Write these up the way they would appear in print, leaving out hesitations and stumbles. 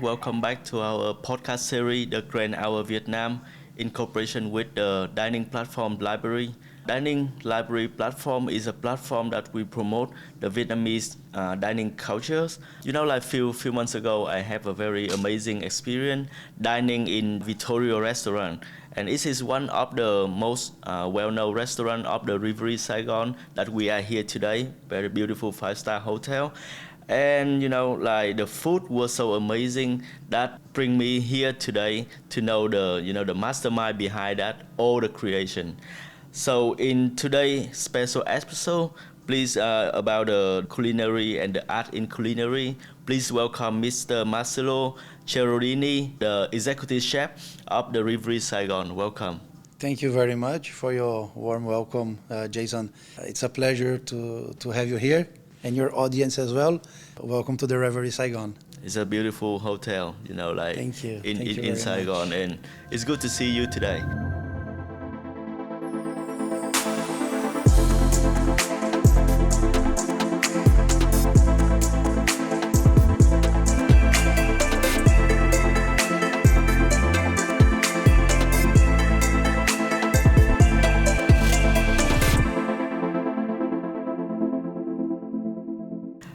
welcome back to our podcast series, The Grand Hour Vietnam, in cooperation with the dining platform Library. Dining Library platform is a platform that we promote the Vietnamese dining cultures. Like few months ago, I have a very amazing experience dining in Vittorio restaurant, and this is one of the most well-known restaurant of the Reverie Saigon that we are here today. Very beautiful five-star hotel. And the food was so amazing that bring me here today to know the mastermind behind that all the creation. So in today's special episode, please about the culinary and the art in culinary, please welcome Mr. Marcelo Geraldini, the executive chef of the Reverie Saigon. Welcome. Thank you very much for your warm welcome, Jason. It's a pleasure to have you here and your audience as well. Welcome to the Reverie Saigon. It's a beautiful hotel, Thank you. in Saigon, much. and it's good to see you today.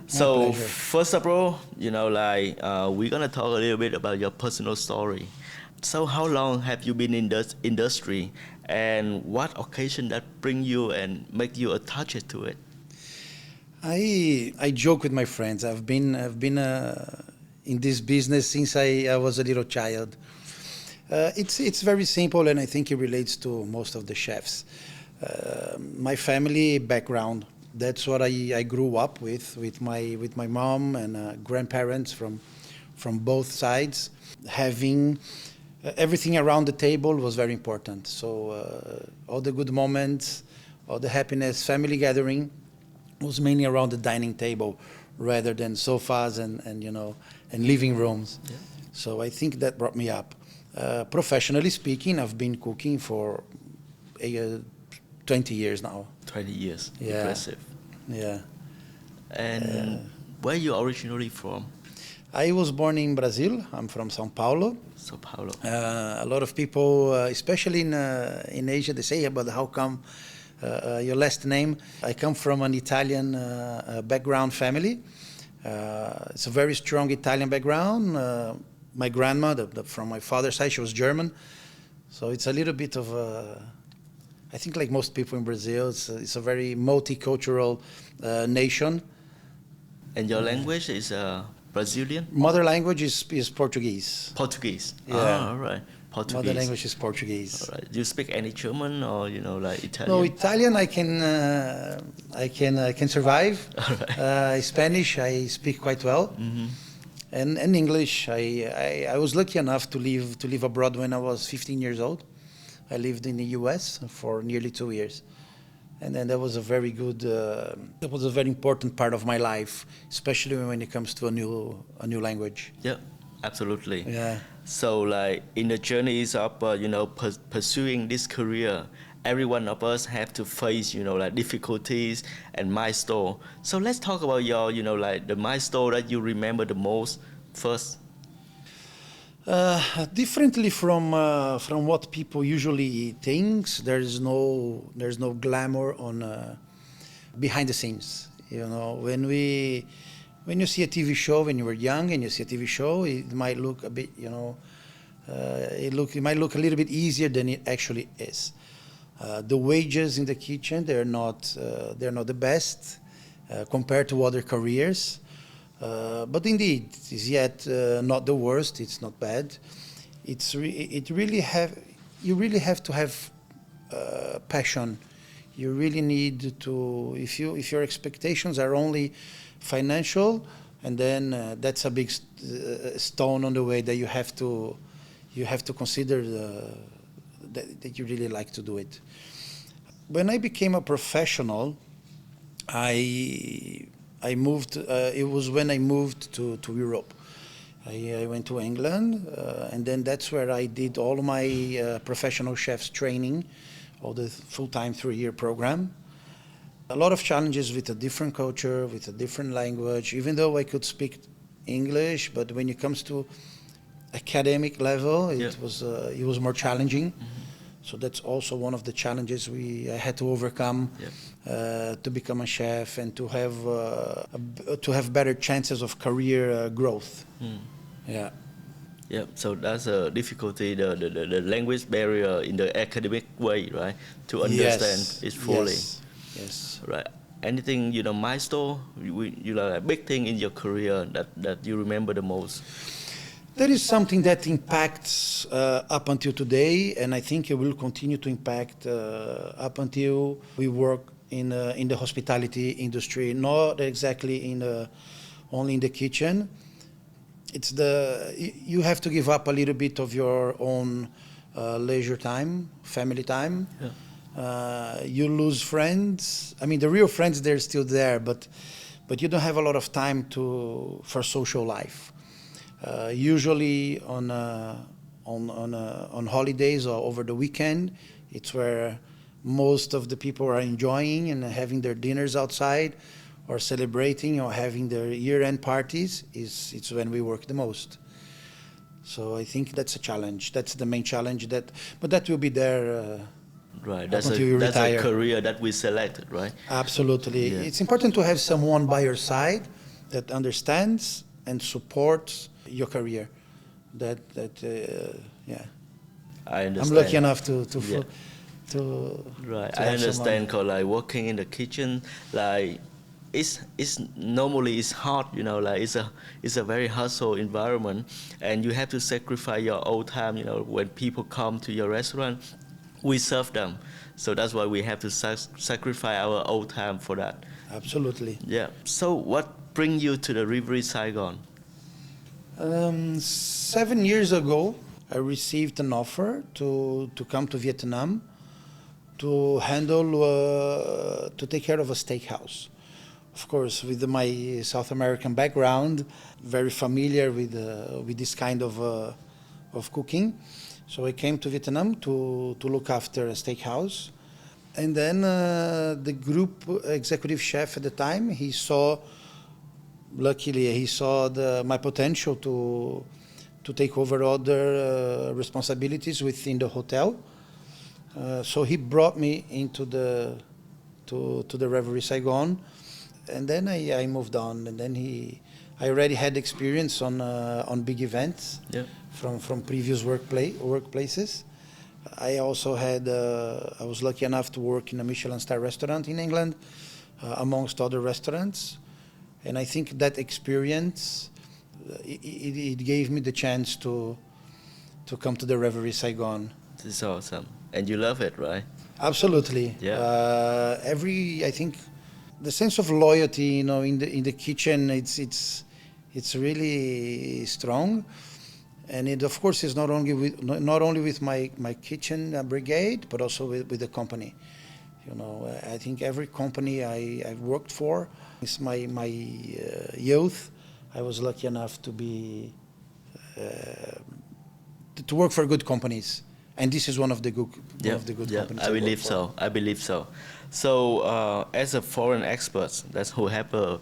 So first of all, we're gonna talk a little bit about your personal story. So how long have you been in this industry, and what occasion that bring you and make you attached to it? I joke with my friends. I've been in this business since I was a little child. It's very simple, and I think it relates to most of the chefs. My family background. That's what I grew up with my mom and grandparents from both sides. Having everything around the table was very important. So all the good moments, all the happiness, family gathering was mainly around the dining table rather than sofas and living rooms. Yeah. So I think that brought me up. Professionally speaking, I've been cooking for 20 years now. 20 years. Yeah. Impressive. Yeah. And where are you originally from? I was born in Brazil. I'm from São Paulo. São Paulo. A lot of people, especially in Asia, they say, but how come your last name? I come from an Italian background family. It's a very strong Italian background. My grandma, from my father's side, she was German. So it's a little bit of I think like most people in Brazil, it's a very multicultural nation. And your language is Brazilian? Mother language is Portuguese. Portuguese. Yeah. All right. Portuguese. Mother language is Portuguese. All right. Do you speak any German or Italian? No, Italian I can survive. All right. Spanish I speak quite well. Mm-hmm. And English I was lucky enough to live abroad when I was 15 years old. I lived in the U.S. for nearly 2 years, and then that was a very good. That was a very important part of my life, especially when it comes to a new language. Yeah, absolutely. Yeah. So in the journeys of pursuing this career, every one of us have to face difficulties and milestone. So let's talk about your the milestone that you remember the most first. Differently from what people usually think, there's no glamour on behind the scenes. When you see a TV show when you were young and you see a TV show, it might look a bit it might look a little bit easier than it actually is. The wages in the kitchen they're not the best compared to other careers. But indeed, it is yet not the worst. It's not bad. You really have to have passion. You really need to. If your expectations are only financial, and then that's a big stone on the way that you have to consider that you really like to do it. When I became a professional, I moved. It was when I moved to Europe. I went to England, and then that's where I did all my professional chefs training, all the full-time 3-year program. A lot of challenges with a different culture, with a different language. Even though I could speak English, but when it comes to academic level, Yeah. it was more challenging. So that's also one of the challenges I had to overcome to become a chef and to have better chances of career growth. Yeah. Yeah, so that's a difficulty, the language barrier in the academic way, right? To understand it fully. Yes. Right. Anything, milestone, a big thing in your career that you remember the most? That is something that impacts up until today, and I think it will continue to impact up until we work in the hospitality industry, not exactly only in the kitchen. You have to give up a little bit of your own leisure time, family time. Yeah. You lose friends. I mean, the real friends, they're still there, but you don't have a lot of time for social life. Usually on holidays or over the weekend, it's where most of the people are enjoying and having their dinners outside, or celebrating or having their year-end parties. It's when we work the most. So I think that's a challenge. That's the main challenge. But that will be there. Right. Up until you That's retire. a career that we selected, right? Absolutely. Yeah. It's important to have someone by your side that understands and supports your career. Yeah. I understand. I'm lucky enough to Right. to I have understand, someone. cause like working in the kitchen, like it's normally it's hard, like it's a very hustle environment, and you have to sacrifice your own time. When people come to your restaurant, we serve them, so that's why we have to sacrifice our own time for that. Absolutely. Yeah. So what brings you to the Reverie Saigon? 7 years ago, I received an offer to come to Vietnam to to take care of a steakhouse. Of course, with my South American background, very familiar with this kind of cooking. So I came to Vietnam to look after a steakhouse. And then the group executive chef at the time, luckily he saw my potential to take over other responsibilities within the hotel. So he brought me into to the Reverie Saigon, and then I moved on. And then I already had experience on big events. Yeah. From previous workplaces. I also I was lucky enough to work in a Michelin star restaurant in England, amongst other restaurants. And I think that experience, it gave me the chance to come to the Reverie Saigon. This is awesome, and you love it, right? Absolutely. Yeah. I think the sense of loyalty, in the kitchen, it's really strong. And it, of course, is not only with my kitchen brigade, but also with the company. I think every company I've worked for, it's my youth, I was lucky enough to be to work for good companies, and this is one of the good companies. I believe so. I believe so. So, as a foreign expert, that's who have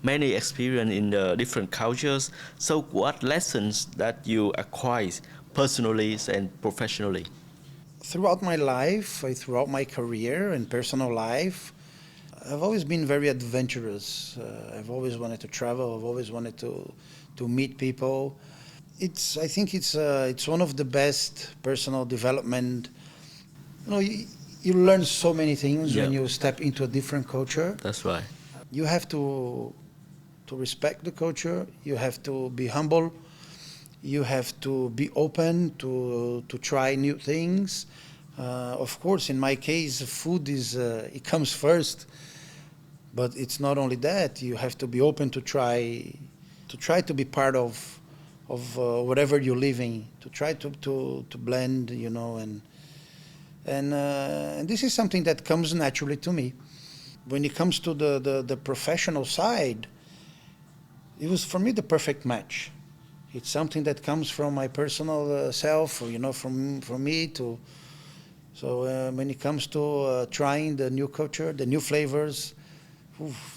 many experience in the different cultures. So, what lessons that you acquire personally and professionally? Throughout my life, throughout my career and personal life, I've always been very adventurous. I've always wanted to travel. I've always wanted to meet people. I think it's one of the best personal development. You learn so many things when you step into a different culture. That's right. You have to respect the culture. You have to be humble. You have to be open to try new things. Of course, in my case, food it comes first. But it's not only that. You have to be open to try to be part of whatever you're living. To try to blend, and this is something that comes naturally to me. When it comes to the professional side, it was for me the perfect match. It's something that comes from my personal self, from me to. So when it comes to trying the new culture, the new flavors,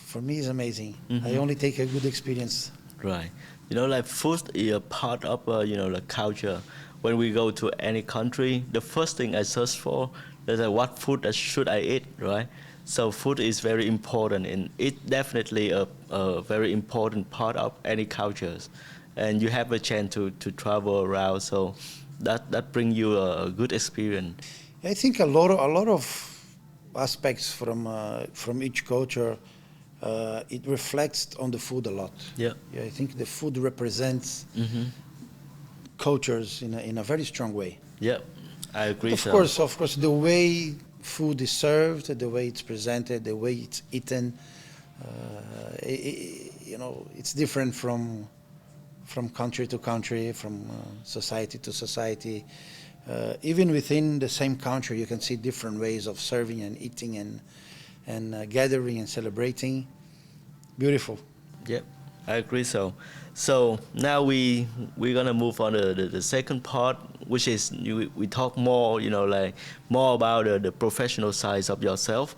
for me it's amazing. Mm-hmm. I only take a good experience. Right. Like food is a part of the culture. When we go to any country, the first thing I search for is like, what food that should I eat, right? So food is very important, and it's definitely a very important part of any cultures. And you have a chance to travel around, so that bring you a good experience. I think a lot of aspects from each culture, it reflects on the food a lot. Yeah. Yeah, I think the food represents cultures in a very strong way. Yeah, I agree. Of course, the way food is served, the way it's presented, the way it's eaten, it's different from country to country, from society to society. Even within the same country, you can see different ways of serving and eating and gathering and celebrating. Beautiful. Yep, I agree. So now we're gonna move on to the second part, which is we talk more, like more about the professional side of yourself.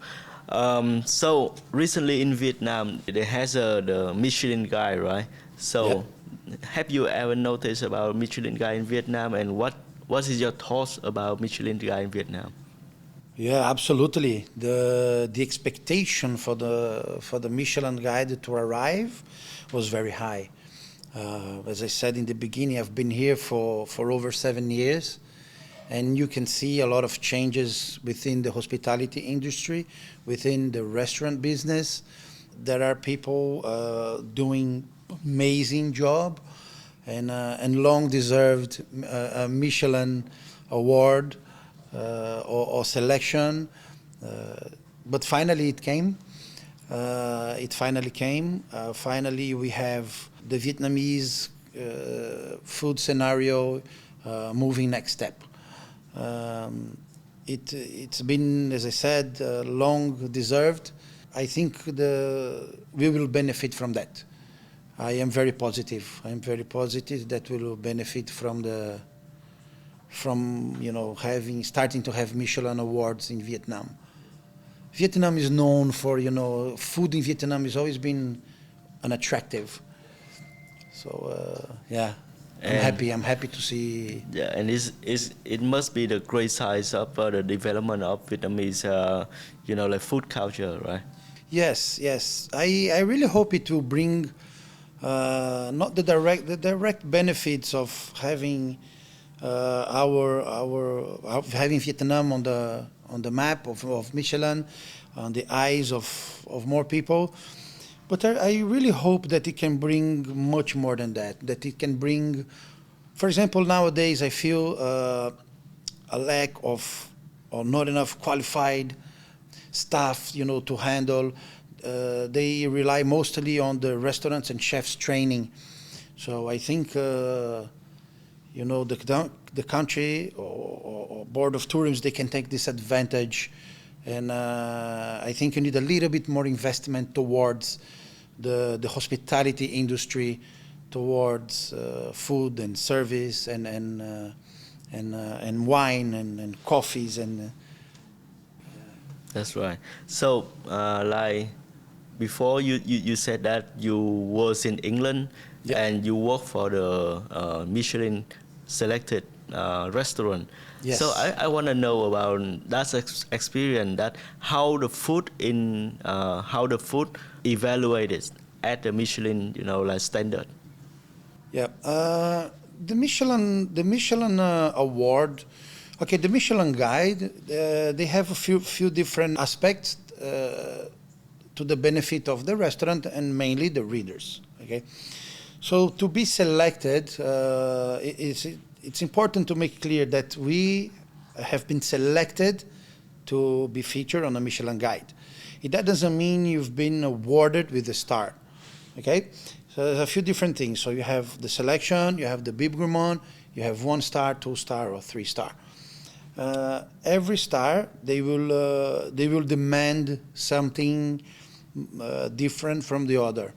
So recently in Vietnam, there has the Michelin guide, right? So Yeah. have you ever noticed about Michelin guide in Vietnam, and what is your thoughts about Michelin guide in Vietnam? Yeah, absolutely. The expectation for the Michelin guide to arrive was very high. As I said in the beginning, I've been here for over 7 years, and you can see a lot of changes within the hospitality industry, within the restaurant business. There are people doing amazing job, and long deserved Michelin award or selection, but finally it came. Finally, we have the Vietnamese food scenario moving next step. It's been, as I said, long deserved. I think we will benefit from that. I am very positive. That we will benefit from starting to have Michelin awards in Vietnam. Vietnam is known for, food in Vietnam has always been unattractive. So yeah, I'm happy to see. Yeah, and it must be the great size of the development of Vietnamese, like food culture, right? Yes. I really hope it will bring not the direct benefits of having having Vietnam on the map of Michelin, on the eyes of more people. But I really hope that it can bring much more than that. That it can bring, for example, nowadays I feel a lack of or not enough qualified staff, to handle. They rely mostly on the restaurants and chefs training. So I think, the country or board of tourism, they can take this advantage. And I think you need a little bit more investment towards the hospitality industry, towards food and service and wine and coffees and. That's right. So, like before, you said that you was in England, Yeah. and you work for the Michelin selected restaurant. Yes. So I want to know about that experience. That how the food evaluated at the Michelin, like standard. Yeah, the Michelin award. Okay, the Michelin Guide. They have a few different aspects to the benefit of the restaurant and mainly the readers. Okay, so to be selected, it's important to make clear that we have been selected to be featured on a Michelin Guide. That doesn't mean you've been awarded with a star. Okay, so there's a few different things. So you have the selection, you have the Bib Gourmand, you have 1 star, 2 star, or 3 star. Every star they will demand something different from the other.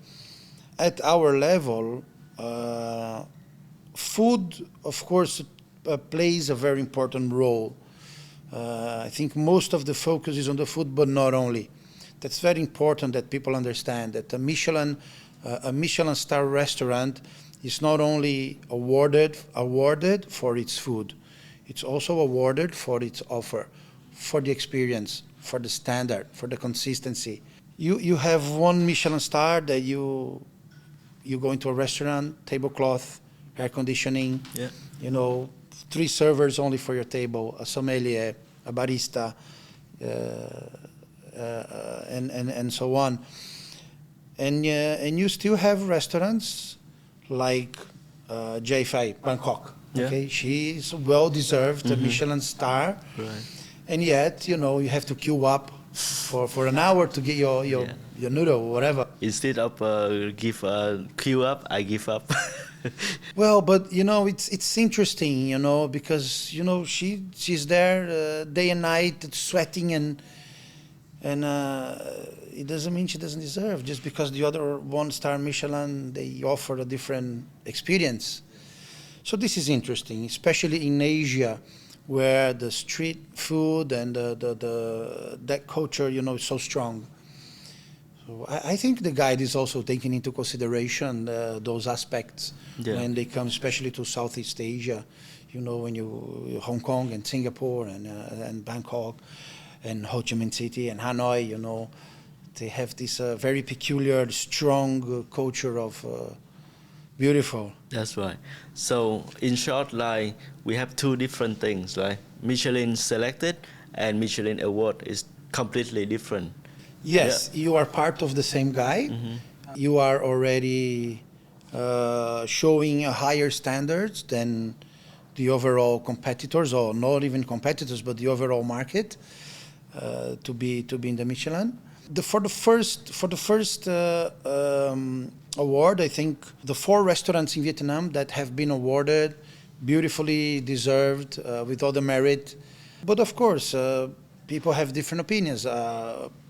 At our level, food, of course, plays a very important role. I think most of the focus is on the food, but not only. That's very important that people understand that a Michelin star restaurant is not only awarded for its food, it's also awarded for its offer, for the experience, for the standard, for the consistency. You have one Michelin star that you go into a restaurant, tablecloth, air conditioning, Yeah. 3 servers only for your table, a sommelier, a barista, and so on. And you still have restaurants like J5 Bangkok. Yeah. Okay, she's well deserved a Michelin star, Right. and yet you have to queue up for an hour to get your noodle or whatever. Instead of give queue up, I give up. Well, but it's interesting, because she's there day and night sweating, and it doesn't mean she doesn't deserve, just because the other 1-star Michelin, they offer a different experience. So this is interesting, especially in Asia, where the street food and that culture, is so strong. So I think the guide is also taking into consideration those aspects when they come, especially to Southeast Asia. When you Hong Kong and Singapore and Bangkok and Ho Chi Minh City and Hanoi, they have this very peculiar, strong culture of beautiful. That's right. So in short, like we have 2 different things, right? Michelin selected and Michelin award is completely different. Yes, you are part of the same guide. You are already showing a higher standards than the overall competitors, or not even competitors, but the overall market to be in the Michelin. For the first award, I think the 4 restaurants in Vietnam that have been awarded, beautifully deserved, with all the merit. But of course, people have different opinions.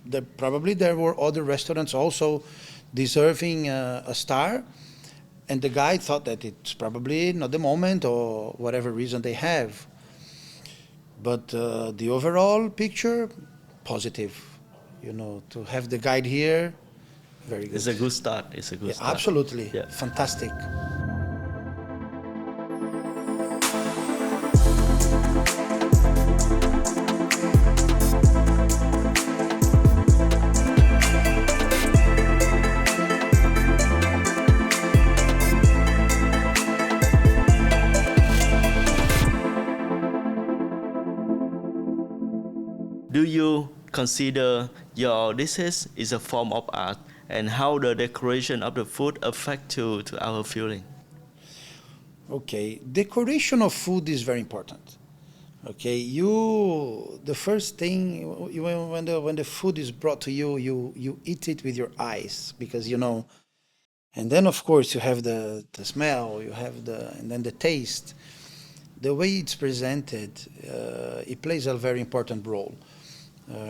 There were other restaurants also deserving a star, and the guide thought that it's probably not the moment, or whatever reason they have. But the overall picture, positive. To have the guide here, very good. It's a good start. Start. Absolutely. Yeah. Fantastic. Do you consider your dishes is a form of art, and how the decoration of the food affect to our feeling? Okay, decoration of food is very important. Okay, the first thing when the food is brought to you, you eat it with your eyes, because and then of course you have the smell, and then the taste. The way it's presented, it plays a very important role.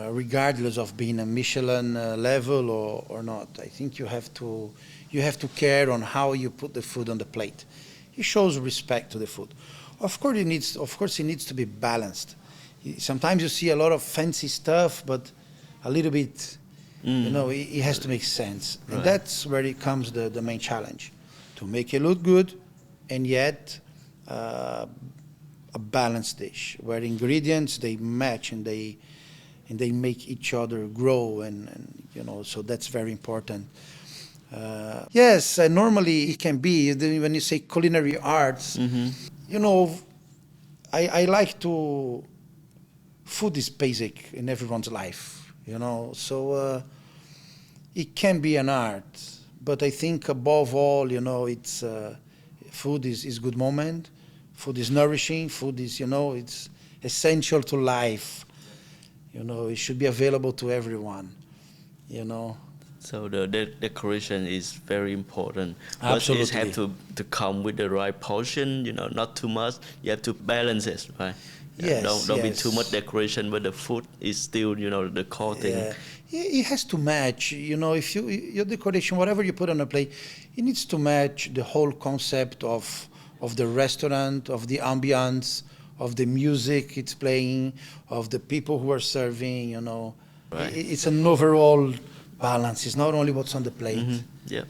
Regardless of being a Michelin level or not, I think you have to care on how you put the food on the plate. It shows respect to the food. Of course, it needs to be balanced. Sometimes you see a lot of fancy stuff, but a little bit, it has to make sense. Right. And that's where it comes the main challenge, to make it look good, and yet a balanced dish where ingredients they match and they make each other grow, and so that's very important. Yes, normally it can be, when you say culinary arts, I like to, food is basic in everyone's life, so it can be an art, but I think above all, it's food is good moment, food is nourishing, food is, it's essential to life. It should be available to everyone, So the decoration is very important. Absolutely. But it have to come with the right portion, not too much. You have to balance it, right? Yes, Don't be yes. too much decoration, but the food is still, the core thing. Yeah. It has to match, if your decoration, whatever you put on a plate, it needs to match the whole concept of the restaurant, of the ambiance, of the music it's playing, of the people who are serving, Right. It's an overall balance. It's not only what's on the plate. Yeah.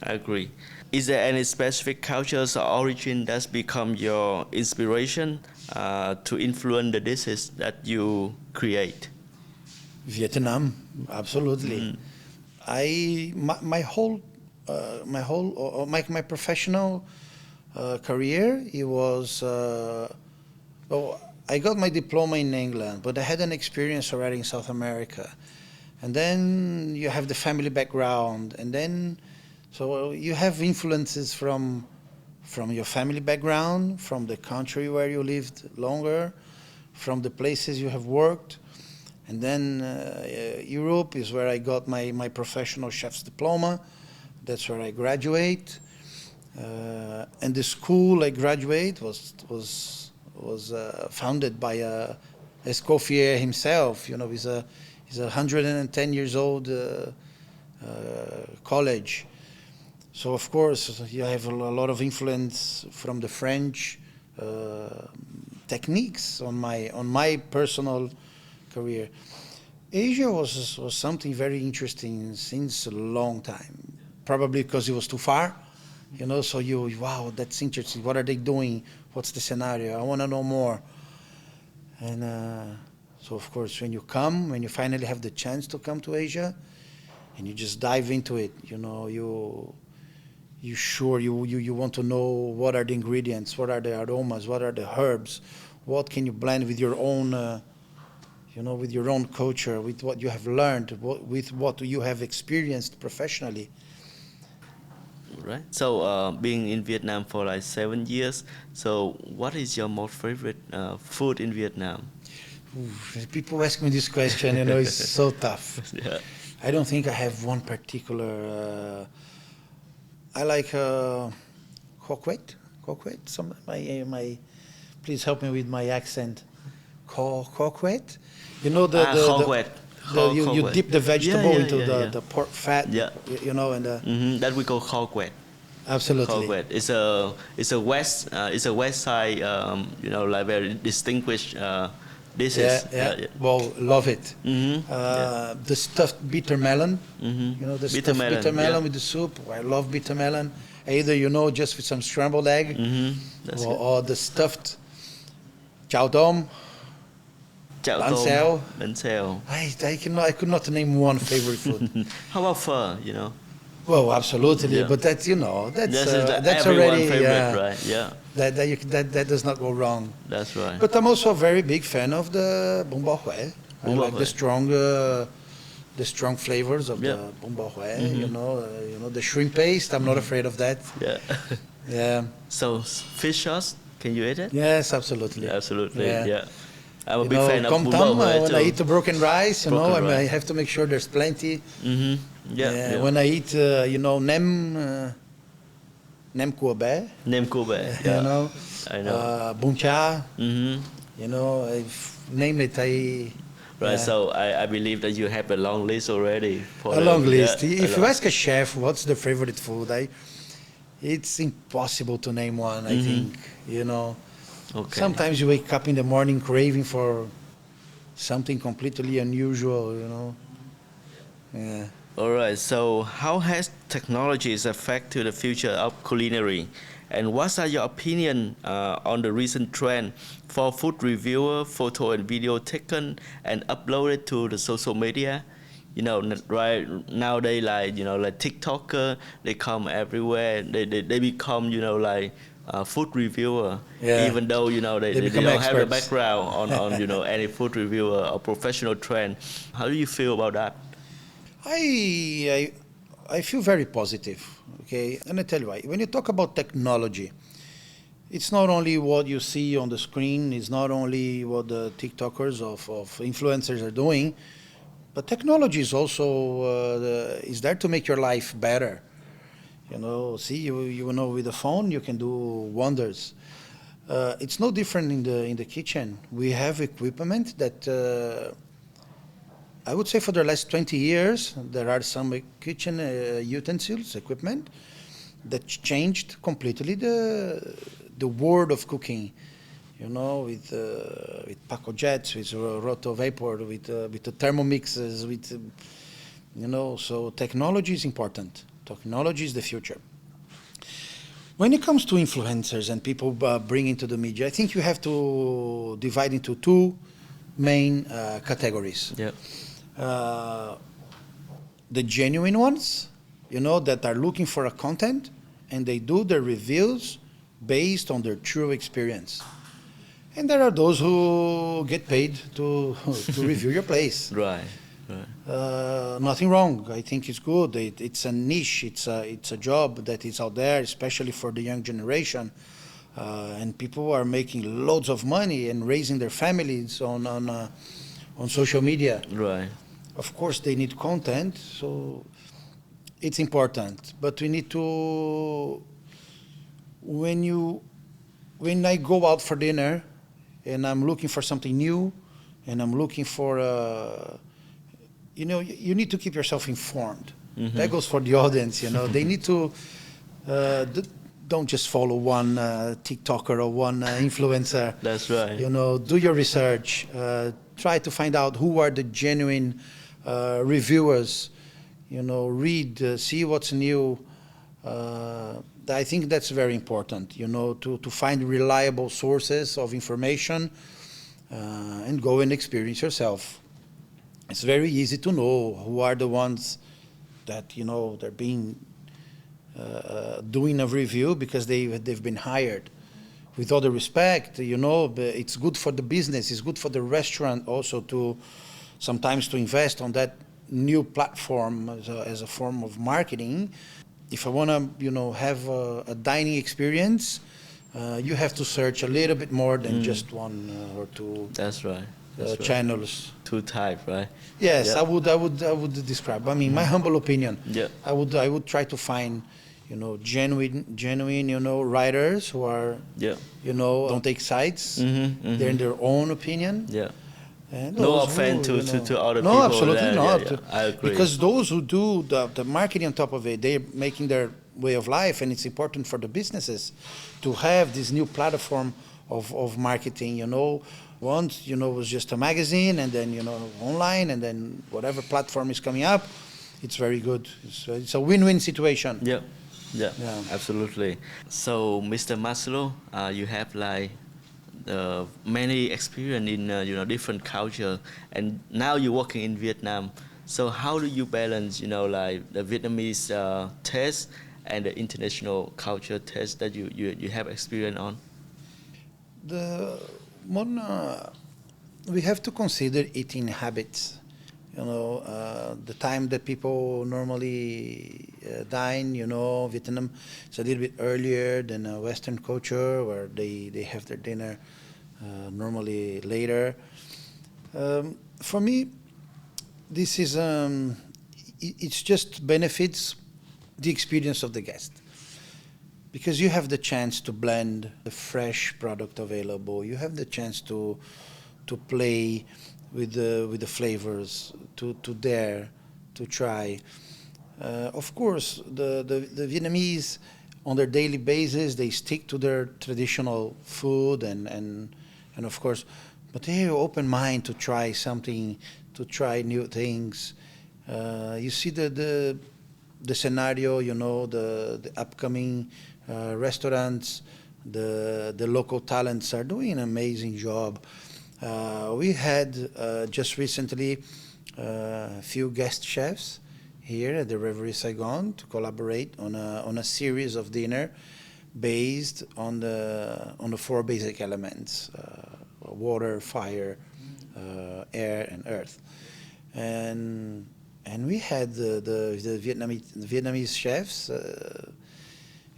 I agree. Is there any specific cultures or origin that's become your inspiration to influence the dishes that you create? Vietnam, absolutely. My professional career, it was well, I got my diploma in England, but I had an experience already in South America, and then you have the family background, and then so you have influences from your family background, from the country where you lived longer, from the places you have worked. And then Europe is where I got my professional chef's diploma. That's where I graduate. And the school I graduate was founded by Escoffier himself. You know, he's a 110 years old college. So of course you have a lot of influence from the French techniques on my personal career. Asia was something very interesting since a long time. Probably because it was too far, you know. So wow, that's interesting. What are they doing? What's the scenario? I want to know more. And so of course, when you finally have the chance to come to Asia, and you just dive into it, you know, you want to know what are the ingredients, what are the aromas, what are the herbs, what can you blend with your own. With your own culture, with what you have learned, with what you have experienced professionally. Right. So, being in Vietnam for like 7 years, so what is your most favorite food in Vietnam? Ooh, people ask me this question, it's so tough. Yeah. I don't think I have one particular. I like coquette. Some my. Please help me with my accent. Coquette. You know you dip the vegetable into the pork fat. Yeah. And that we call coquette. Absolutely. Coquette. It's a west side like very distinguished dishes. Yeah. Well, love it. The stuffed bitter melon. The stuffed bitter melon with the soup. I love bitter melon. Either just with some scrambled egg, or the stuffed chao tom. Bánh xèo. I could not name one favorite food. How about pho? Well, absolutely, Yeah. but that's that's already favorite, right? Yeah. That does not go wrong. That's right. But I'm also a very big fan of the bún bò Huế. I like the strong flavors of the bún bò Huế. The shrimp paste. I'm not afraid of that. Yeah. Yeah. So fish sauce, can you eat it? Yes, absolutely. Absolutely. Yeah. I'm a You big know, fan of com bún tam, bò Huế when too. I eat the broken rice, Broken I rice. have to make sure there's plenty. Yeah. When I eat, nem cua bé. Nem cua bé. Yeah. I know. Bún chả. I've named it. Right, so I believe that you have a long list already. A long list. If you ask a chef what's the favorite food, it's impossible to name one, I think, Okay. Sometimes you wake up in the morning craving for something completely unusual, Yeah. All right. So, how has technologies affected the future of culinary, and what are your opinion on the recent trend for food reviewer, photo and video taken and uploaded to the social media? Right nowadays, like TikToker, they come everywhere. They become food reviewer, even though they don't have a background on any food reviewer or professional trend. How do you feel about that? I feel very positive, okay? And I tell you why. When you talk about technology, it's not only what you see on the screen, it's not only what the TikTokers of influencers are doing, but technology is also is there to make your life better. With the phone you can do wonders. It's no different in the kitchen. We have equipment that I would say for the last 20 years there are some kitchen utensils, equipment that changed completely the world of cooking. With Paco Jets, with Roto Vapor, with the Thermomixes, so technology is important. Technology is the future. When it comes to influencers and people bringing to the media, I think you have to divide into two main categories. Yeah. The genuine ones, that are looking for a content, and they do their reviews based on their true experience. And there are those who get paid to review your place. Right. Nothing wrong. I think it's good. It's a niche. It's a job that is out there, especially for the young generation. And people are making loads of money and raising their families on social media. Right. Of course, they need content, so it's important. But we need to, when I go out for dinner and I'm looking for something new, and I'm looking for, you need to keep yourself informed. Mm-hmm. That goes for the audience, They need to, don't just follow one TikToker or one influencer. That's right. Do your research. Try to find out who are the genuine reviewers. Read, see what's new. I think that's very important, to find reliable sources of information and go and experience yourself. It's very easy to know who are the ones that, they're being doing a review because they've been hired. With all the respect, it's good for the business, it's good for the restaurant also to sometimes to invest on that new platform as a form of marketing. If I want to, have a dining experience, you have to search a little bit more than just one or two. That's right. Channels. Two type, right? Yes, yeah. I would describe. I mean, my humble opinion. Yeah. I would try to find, genuine, writers who are, don't take sides. Mm-hmm. They're in their own opinion. Yeah. And no offense to other people. No, absolutely not. Yeah. I agree. Because those who do the marketing on top of it, they're making their way of life, and it's important for the businesses to have this new platform of marketing. Once, it was just a magazine, and then, online, and then whatever platform is coming up, it's very good. It's a win-win situation. Yeah, absolutely. So, Mr. Marcelo, you have many experience in different culture, and now you're working in Vietnam. So how do you balance the Vietnamese taste and the international culture taste that you have experience on? We have to consider eating habits. The time that people normally dine, Vietnam, it's a little bit earlier than a Western culture where they have their dinner normally later. For me, this is, it's just benefits the experience of the guest. Because you have the chance to blend the fresh product available. You have the chance to play with the flavors, to dare, to try. Of course, the Vietnamese, on their daily basis, they stick to their traditional food and of course, but they have open mind to try something, to try new things. You see the scenario, the upcoming restaurants, the local talents are doing an amazing job. We had just recently a few guest chefs here at the Reverie Saigon to collaborate on a series of dinner based on the four basic elements: water, fire, air, and earth. And we had the Vietnamese chefs.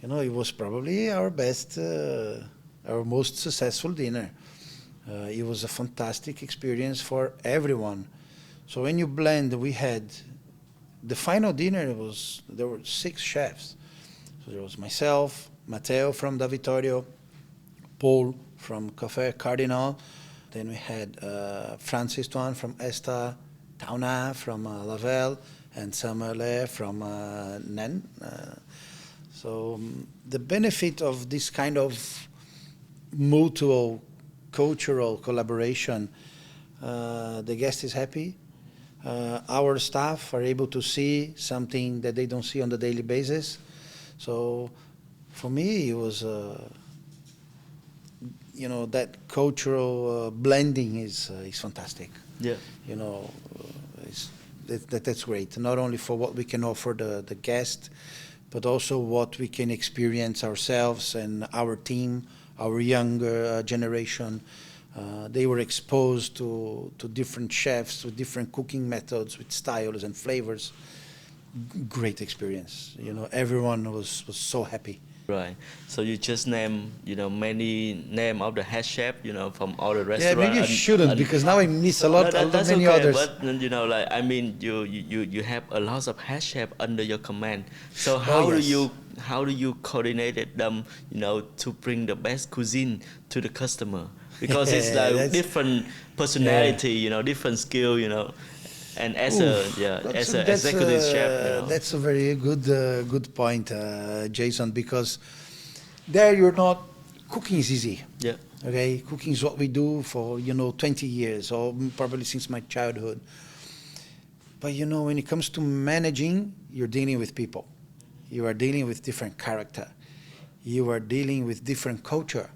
It was probably our best, our most successful dinner. It was a fantastic experience for everyone. So when you blend, we had the final dinner. There were 6 chefs. So there was myself, Mateo from Da Vittorio, Paul from Café Cardinal. Then we had Francis Tuan from Esta, Tauna from Lavelle, and Samuel from Nen. So the benefit of this kind of mutual cultural collaboration, the guest is happy, Our staff are able to see something that they don't see on the daily basis. So for me, it was, that cultural blending is fantastic. Yeah. That's great. Not only for what we can offer the guest, but also what we can experience ourselves and our team, our younger generation. They were exposed to different chefs, with different cooking methods, with styles and flavors. Great experience. Everyone was so happy. Right. So you just name, many name of the head chef, from all the Yeah, restaurant. maybe you shouldn't, because now I miss a lot, That's many okay. others. But you have a lot of head chef under your command. So Yes. how do you coordinate them, to bring the best cuisine to the customer? Because it's like different personality, different skill, and as an executive chef, That's a very good point, Jason. Because there you're not. Cooking is easy. Yeah. Okay, cooking is what we do for 20 years, or probably since my childhood. But when it comes to managing, you're dealing with people. You are dealing with different character. You are dealing with different culture.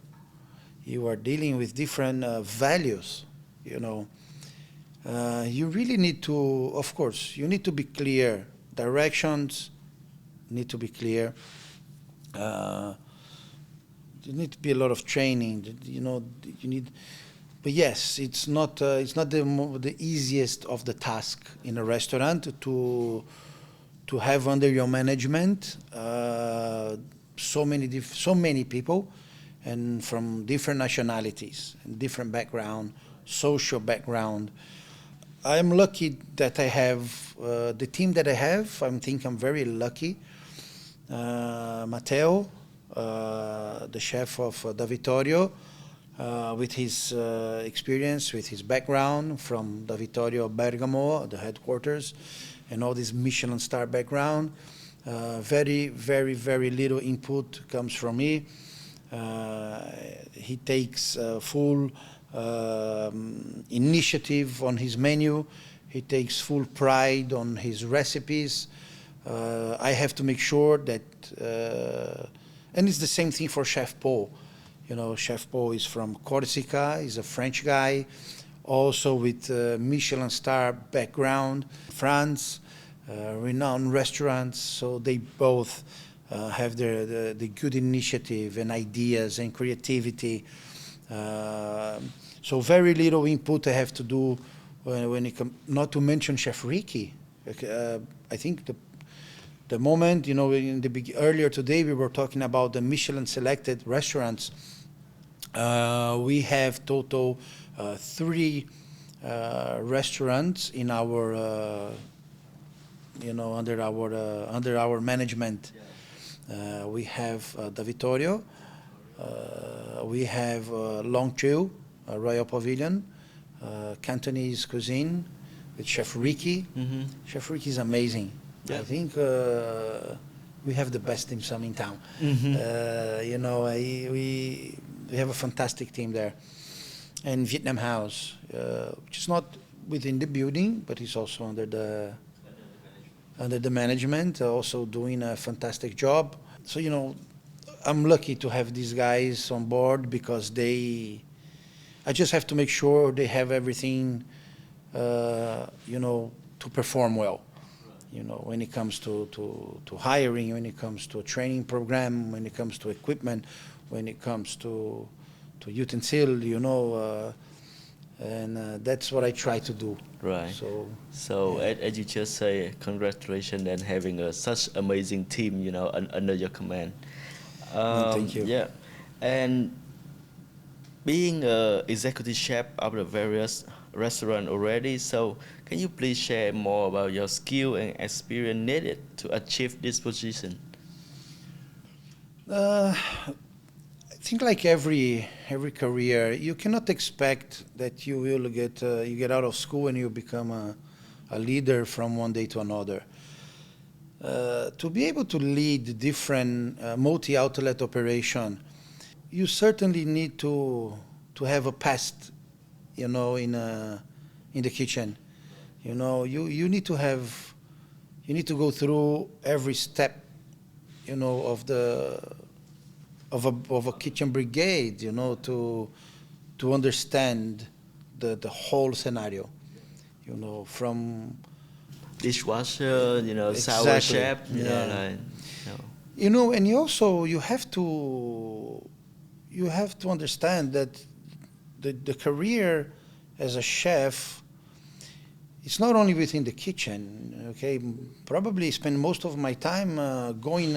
You are dealing with different values. You really need to, of course, you need to be clear. Directions need to be clear. There need to be a lot of training. You need. But yes, it's not the easiest of the task in a restaurant to have under your management so many people, and from different nationalities and different background, social background. I'm lucky that I have the team that I have. I think I'm very lucky. Matteo, the chef of Da Vittorio, with his experience, with his background from Da Vittorio Bergamo, the headquarters, and all this Michelin star background. Very, very, very little input comes from me. He takes full initiative on his menu. He takes full pride on his recipes. I have to make sure that, and it's the same thing for Chef Paul. Chef Paul is from Corsica. He's a French guy, also with Michelin star background, France, renowned restaurants. So they both have the good initiative and ideas and creativity. So very little input I have to do when it comes. Not to mention Chef Ricky. I think the moment, earlier today we were talking about the Michelin selected restaurants. We have total 3 restaurants in our, under our management. We have Da Vittorio. We have Long Chiu, Royal Pavilion, Cantonese cuisine with Chef Ricky. Mm-hmm. Chef Ricky is amazing. Yeah. I think we have the best dim sum in town. Mm-hmm. We have a fantastic team there. And Vietnam House, which is not within the building, but it's also under the management, also doing a fantastic job. So, I'm lucky to have these guys on board, because I just have to make sure they have everything, to perform well. When it comes to hiring, when it comes to a training program, when it comes to equipment, when it comes to utensil, and that's what I try to do. Right. So as you just say, congratulations on having such amazing team, under your command. Thank you. Yeah, and being a executive chef of the various restaurant already, so can you please share more about your skill and experience needed to achieve this position? I think, like every career, you cannot expect that you will get out of school and you become a leader from one day to another. To be able to lead different multi-outlet operation, you certainly need to have a past, in the kitchen. You know, you need to go through every step, you know, of a kitchen brigade, you know, to understand the whole scenario, you know, from Dishwasher, you know, sour exactly, chef, you know, yeah. like, you know. You know, and you have to understand that the career as a chef, it's not only within the kitchen. Okay, probably spend most of my time going.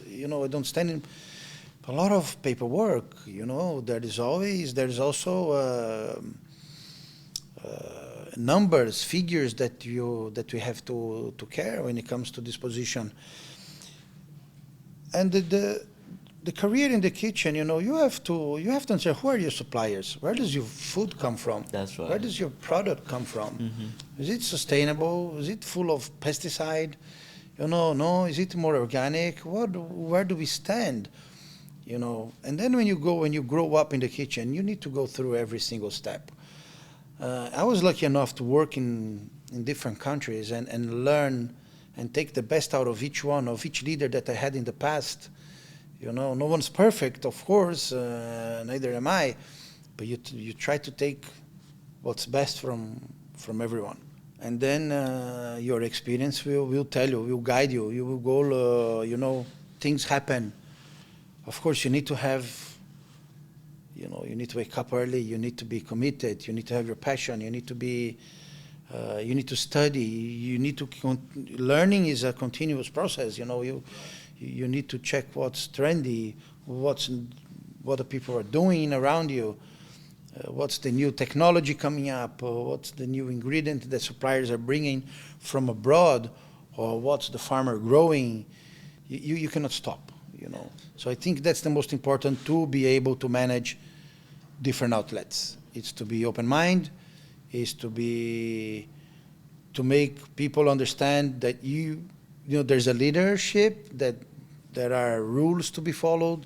You know, I don't stand in a lot of paperwork. You know, there's also numbers, figures that we have to care when it comes to this position. And the career in the kitchen, you know, you have to answer, who are your suppliers? Where does your food come from? That's right. Where does your product come from? Is it sustainable? Is it full of pesticide? You know, no. Is it more organic? Where do we stand? You know, and then when you grow up in the kitchen, you need to go through every single step. I was lucky enough to work in different countries and learn and take the best out of each leader that I had in the past. You know, no one's perfect, of course, neither am I, but you try to take what's best from everyone. And then your experience will tell you, will guide you. You will go, you know, things happen. Of course, you need to wake up early, you need to be committed, you need to have your passion, you need to study, learning is a continuous process, you know, you need to check what's trendy, what the people are doing around you, what's the new technology coming up, what's the new ingredient that suppliers are bringing from abroad, or what's the farmer growing. You cannot stop, you know. So I think that's the most important, to be able to manage different outlets. It's to be open-minded, is to make people understand that you know, there's a leadership, that there are rules to be followed.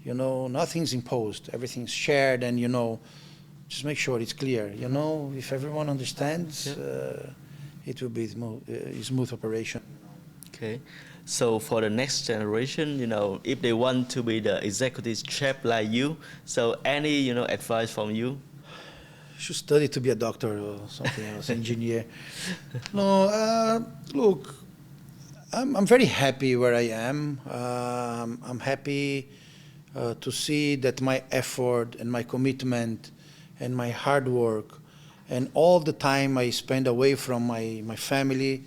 You know, nothing's imposed, everything's shared, and, you know, just make sure it's clear. You know, if everyone understands, it will be a smooth operation. Okay. So for the next generation, you know, if they want to be the executive chef like you, so any, you know, advice from you? Should study to be a doctor or something else, engineer. No, look, I'm very happy where I am. I'm happy to see that my effort and my commitment and my hard work and all the time I spend away from my family,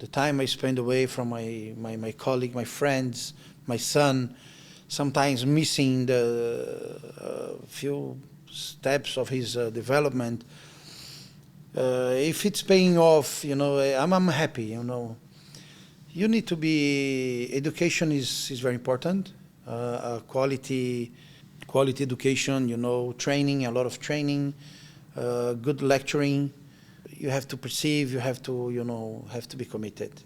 the time I spend away from my colleague, my friends, my son, sometimes missing the few steps of his development. If it's paying off, you know, I'm happy, you know. You need to be, education is very important, quality education, you know, training, a lot of training, good lecturing. You have to perceive, you have to, you know, have to be committed.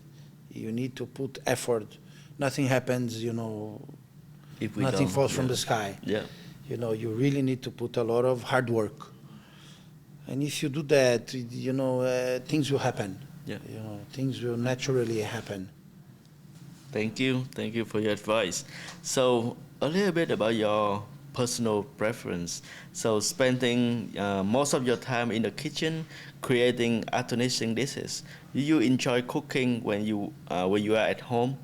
You need to put effort. Nothing happens, you know, If we nothing don't, falls from the sky. Yeah. You know, you really need to put a lot of hard work. And if you do that, you know, things will happen. Yeah. You know, things will naturally happen. Thank you for your advice. So a little bit about your personal preference. So spending most of your time in the kitchen, creating astonishing dishes. Do you enjoy cooking when you are at home?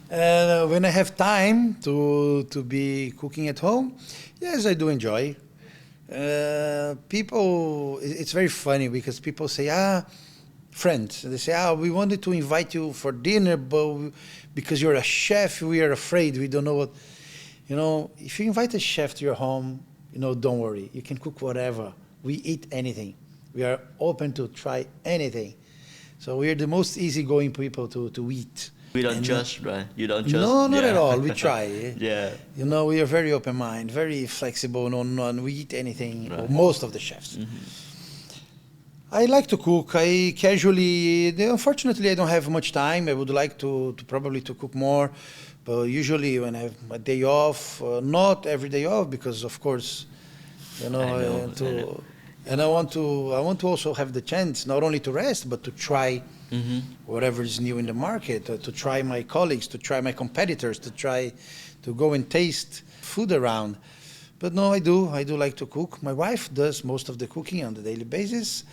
When I have time to be cooking at home, yes, I do enjoy. People, it's very funny because people say, friends, they say, we wanted to invite you for dinner, but because you're a chef, we are afraid, we don't know what. You know, if you invite a chef to your home, you know, don't worry, you can cook whatever. We eat anything. We are open to try anything. So we are the most easygoing people to eat. We don't judge, right? You don't judge? No, not at all. We try. Yeah. You know, we are very open-minded, very flexible. No, we eat anything. Right. Most of the chefs. I like to cook. I casually. Unfortunately, I don't have much time. I would like to probably to cook more, but usually when I have a day off, not every day off, because of course, you know, I know. And I want to also have the chance not only to rest but to try whatever is new in the market, to try my colleagues, to try my competitors, to try to go and taste food around. But no, I do like to cook. My wife does most of the cooking on the daily basis.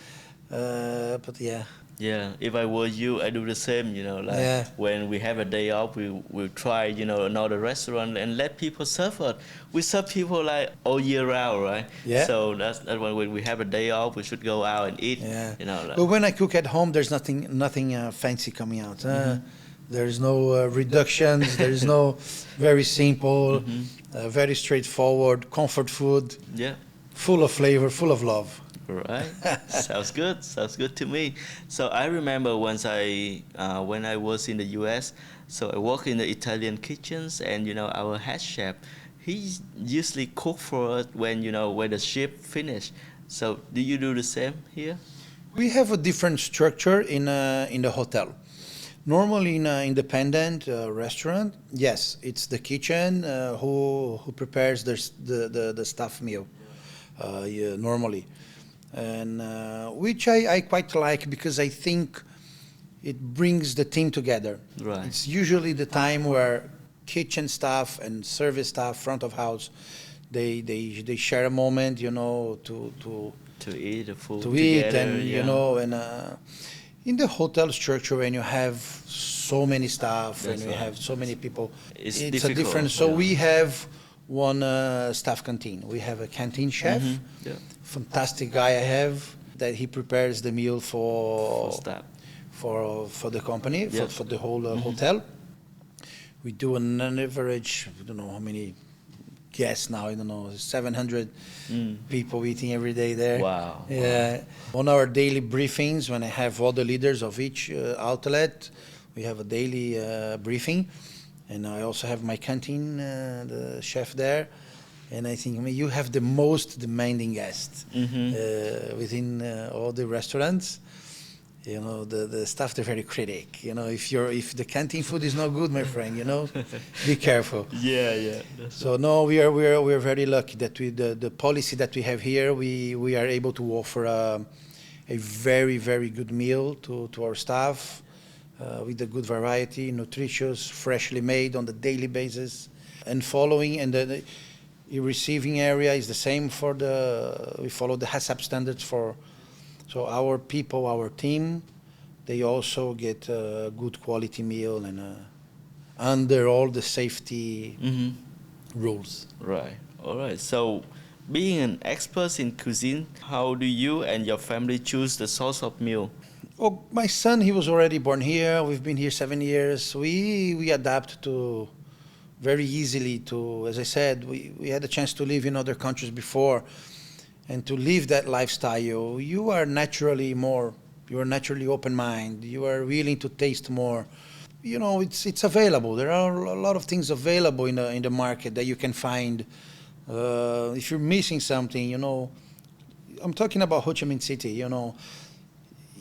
But yeah. Yeah, if I were you, I do the same, like Yeah. when we have a day off, we'll try, another restaurant and let people serve us. We serve people like all year round, right? Yeah. So that's when we have a day off, we should go out and eat, Yeah. like. But when I cook at home, there's nothing fancy coming out. There's no reductions. There's no very simple, very straightforward, comfort food, Yeah. full of flavor, full of love. Right. Sounds good. Sounds good to me. So I remember once when I was in the U.S., so I worked in the Italian kitchens, and our head chef, he usually cook for us when the ship finish. So do you do the same here? We have a different structure in the hotel. Normally, in an independent restaurant, yes, it's the kitchen who prepares the staff meal. Yeah, normally, and which I quite like because I think it brings the team together. Right. It's usually the time where kitchen staff and service staff, front of house, they share a moment, To eat the food to eat, together, and yeah. and in the hotel structure when you have so many staff and That's you right. have so many people, It's a difficult, different. So yeah. we have one staff canteen. We have a canteen chef, Yeah. fantastic guy I have that he prepares the meal For staff. for the company, Yeah. for the whole hotel. We do an average, I don't know how many guests now, I don't know, 700 people eating every day there. Wow. Yeah. On our daily briefings, when I have all the leaders of each outlet, we have a daily briefing. And I also have my canteen, the chef there. And I think, you have the most demanding guests within all the restaurants. The staff, they're very critic. If the canteen food is not good, my friend, be careful. Yeah. So no, we are very lucky that the policy that we have here, we are able to offer a very, very good meal to our staff with a good variety, nutritious, freshly made on the daily basis, and following and the receiving area is the same we follow the HACCP standards for. So our people, our team, they also get a good quality meal and under all the safety rules. Right. All right. So, being an expert in cuisine, how do you and your family choose the source of meal? Oh, my son, he was already born here. We've been here 7 years. We adapt to very easily to, as I said, we had a chance to live in other countries before. And to live that lifestyle, you are naturally open minded. You are willing to taste more. It's available. There are a lot of things available in the market that you can find. If you're missing something, I'm talking about Ho Chi Minh City.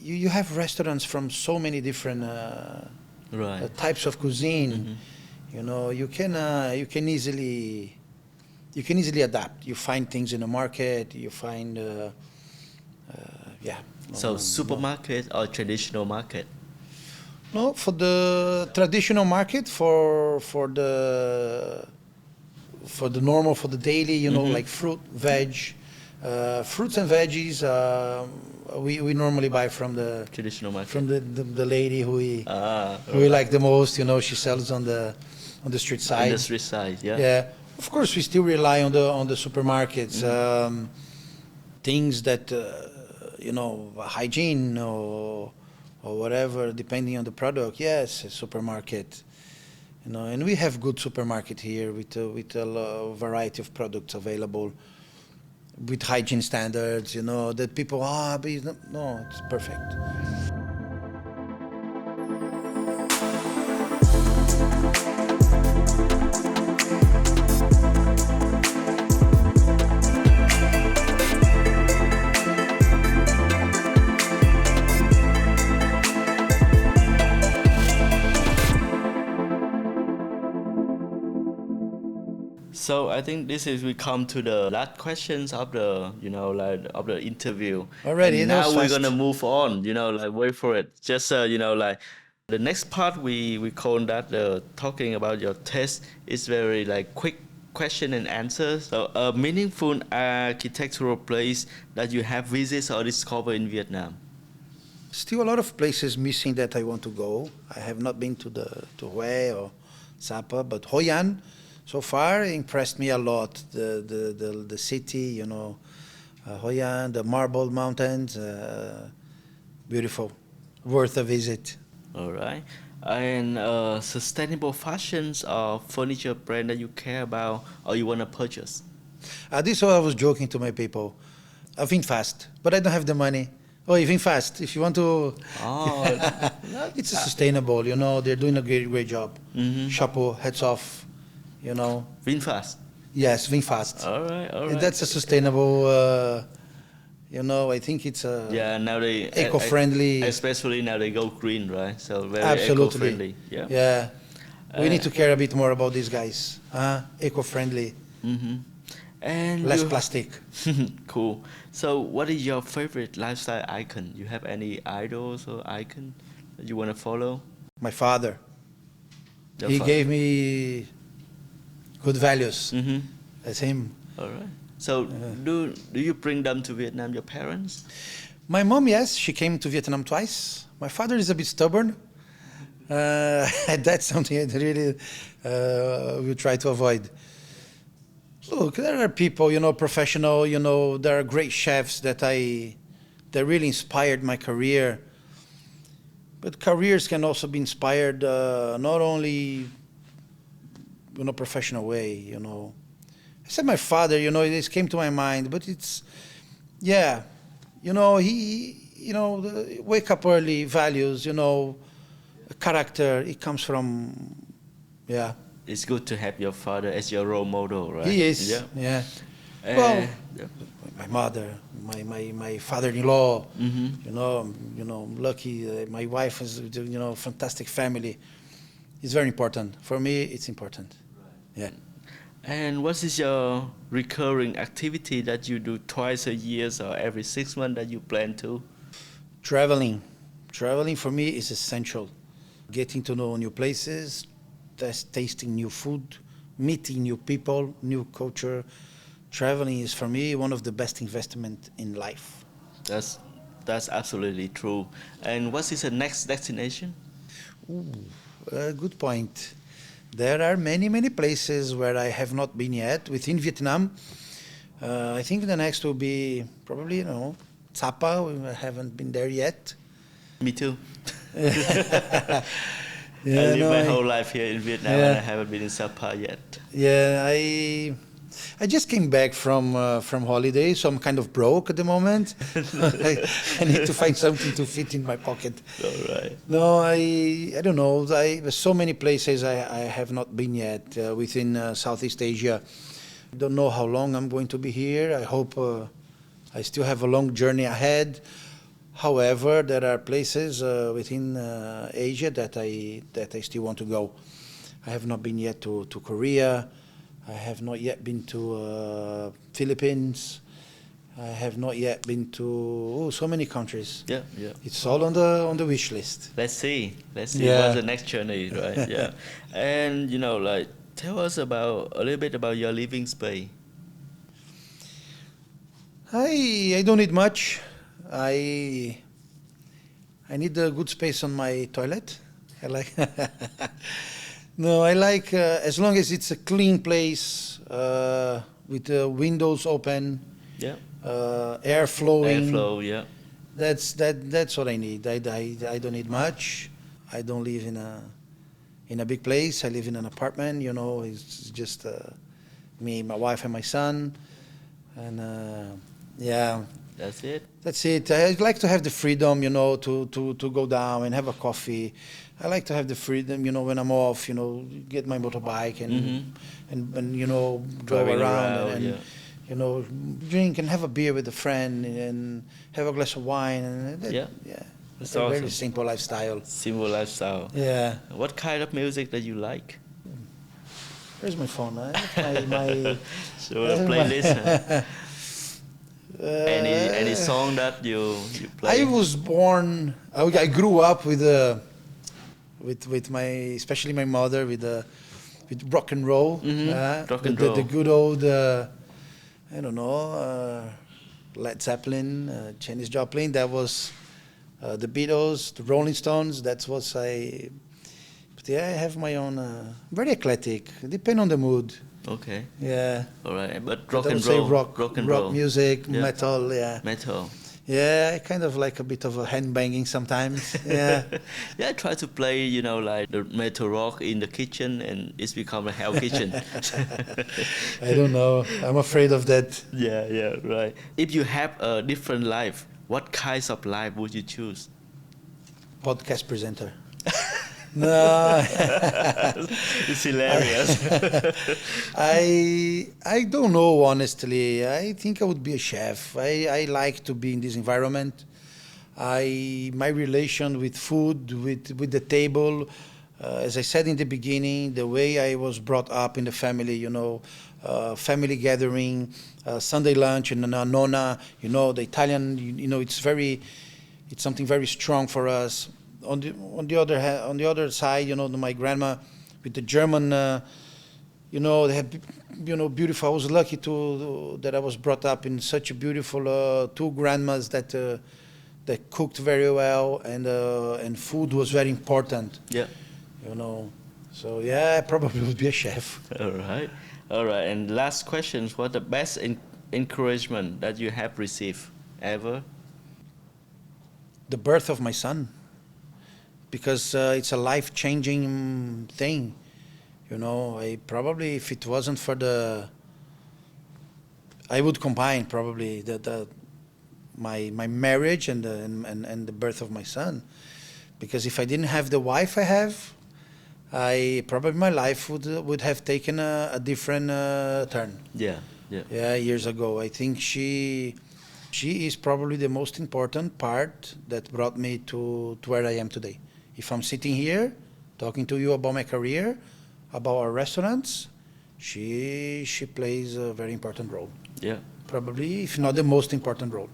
You have restaurants from so many different Right. types of cuisine. You can easily adapt. You find things in the market. You find, yeah. So, supermarket or traditional market? No, for the traditional market, for the normal, for the daily, like fruit, veg, fruits and veggies. We normally buy from the Traditional market. from the lady who we Right. like the most. She sells on the street side. On the street side, yeah. Yeah, of course, we still rely on the supermarkets. Things that hygiene or whatever, depending on the product. Yes, a supermarket. And we have good supermarket here with a variety of products available, with hygiene standards. That people but no, it's perfect. So I think we come to the last questions of the of the interview. Already, And that now was we're fast. gonna move on. Wait for it. Just the next part we call that talking about your test is very like quick question and answer. So a meaningful architectural place that you have visited or discovered in Vietnam. Still a lot of places missing that I want to go. I have not been to Hue or Sapa, but Hoi An so far impressed me a lot. The city, Hoi An, the Marble Mountains, beautiful, worth a visit. All right. And sustainable fashions or furniture brand that you care about or you want to purchase? This is what I was joking to my people. I think fast, but I don't have the money. Oh, even fast. If you want to, Oh, it's sustainable. They're doing a great job. mm-hmm. Chapeau, hats off. VinFast. Yes, VinFast. All right. That's a sustainable. I think it's a Now they eco-friendly. especially now they go green, right? So very Absolutely. eco-friendly. Yeah. Yeah. We need to care a bit more about these guys. Eco-friendly. Mm-hmm. And Less plastic. Cool. So, what is your favorite lifestyle icon? You have any idols or icon that you want to follow? My father. He gave me good values. Mm-hmm. That's him. All right. So, do you bring them to Vietnam, your parents? My mom, yes, she came to Vietnam twice. My father is a bit stubborn. That's something I really will try to avoid. Look, there are people, professional, there are great chefs that really inspired my career. But careers can also be inspired not only in a professional way, I said my father, this came to my mind, but it's, he, the wake up early values, character, it comes from, It's good to have your father as your role model, right? He is, yeah. Well, my mother, my father-in-law, I'm lucky. My wife has, fantastic family. It's very important. For me, it's important. Yeah. And what is your recurring activity that you do twice a year or every 6 months that you plan to? Traveling. Traveling for me is essential. Getting to know new places, tasting new food, meeting new people, new culture. Traveling is for me one of the best investments in life. That's absolutely true. And what is the next destination? Good point. There are many places where I have not been yet within Vietnam. I think the next will be probably, Sapa. I haven't been there yet. Me too. Yeah, I live my whole life here in Vietnam and I haven't been in Sapa yet. Yeah, I just came back from holiday, so I'm kind of broke at the moment. I need to find something to fit in my pocket. All right. No, I don't know. There's so many places I have not been yet within Southeast Asia. I don't know how long I'm going to be here. I hope I still have a long journey ahead. However, there are places within Asia that I still want to go. I have not been yet to Korea. I have not yet been to Philippines. I have not yet been to so many countries. Yeah. It's all on the wish list. Let's see what's the next journey, right? Yeah. And tell us a little bit about your living space. I don't need much. I need a good space on my toilet. I like. No, I like as long as it's a clean place with the windows open. Yeah. Air flowing. Airflow, yeah. That's what I need. I don't need much. I don't live in a big place. I live in an apartment. It's just me, my wife, and my son, and yeah. That's it. That's it. I'd like to have the freedom, to go down and have a coffee. I like to have the freedom, when I'm off, get my motorbike and go Driving around and drink and have a beer with a friend and have a glass of wine. And it's a very simple lifestyle. Simple lifestyle. Yeah. What kind of music that you like? Where's my phone? My So a playlist. Any song that you play? I was born. I grew up with my, especially my mother, with rock and roll. Rock and roll. The good old, I don't know, Led Zeppelin, Janis Joplin. That was the Beatles, the Rolling Stones. That's what I. But yeah, I have my own. Very eclectic. Depend on the mood. Okay. Yeah. All right, but I rock would and say roll. rock music, Yeah. metal. Yeah. Metal. Yeah, I kind of like a bit of a hand banging sometimes. Yeah. Yeah, I try to play, like the metal rock in the kitchen, and it's become a hell kitchen. I don't know. I'm afraid of that. Yeah, right. If you have a different life, what kinds of life would you choose? Podcast presenter. No. It's hilarious. I don't know, honestly. I think I would be a chef. I like to be in this environment. My relation with food, with the table, as I said in the beginning, the way I was brought up in the family, family gathering, Sunday lunch and a nonna, the Italian, it's something very strong for us. On the other side, my grandma with the German, they have, beautiful. I was lucky that I was brought up in such a beautiful two grandmas that cooked very well, and food was very important. Yeah. So yeah, I probably would be a chef. All right. And last question: what the best encouragement that you have received ever? The birth of my son. Because it's a life-changing thing, I probably, if it wasn't for I would combine probably my marriage and the birth of my son, because if I didn't have the wife I have, probably my life would have taken a different turn. Yeah. Years ago. I think she is probably the most important part that brought me to where I am today. If I'm sitting here talking to you about my career, about our restaurants, she plays a very important role. Yeah. Probably, if not the most important role.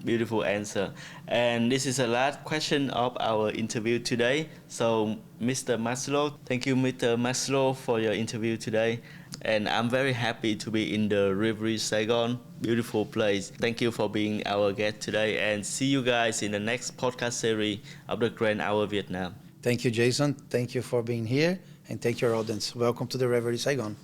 Beautiful answer. And this is the last question of our interview today. So, Mr. Marcelo, thank you, Mr. Marcelo, for your interview today. And I'm very happy to be in the Reverie Saigon, beautiful place. Thank you for being our guest today, and see you guys in the next podcast series of the Grand Hour Vietnam. Thank you, Jason. Thank you for being here, and thank your audience. Welcome to the Reverie Saigon.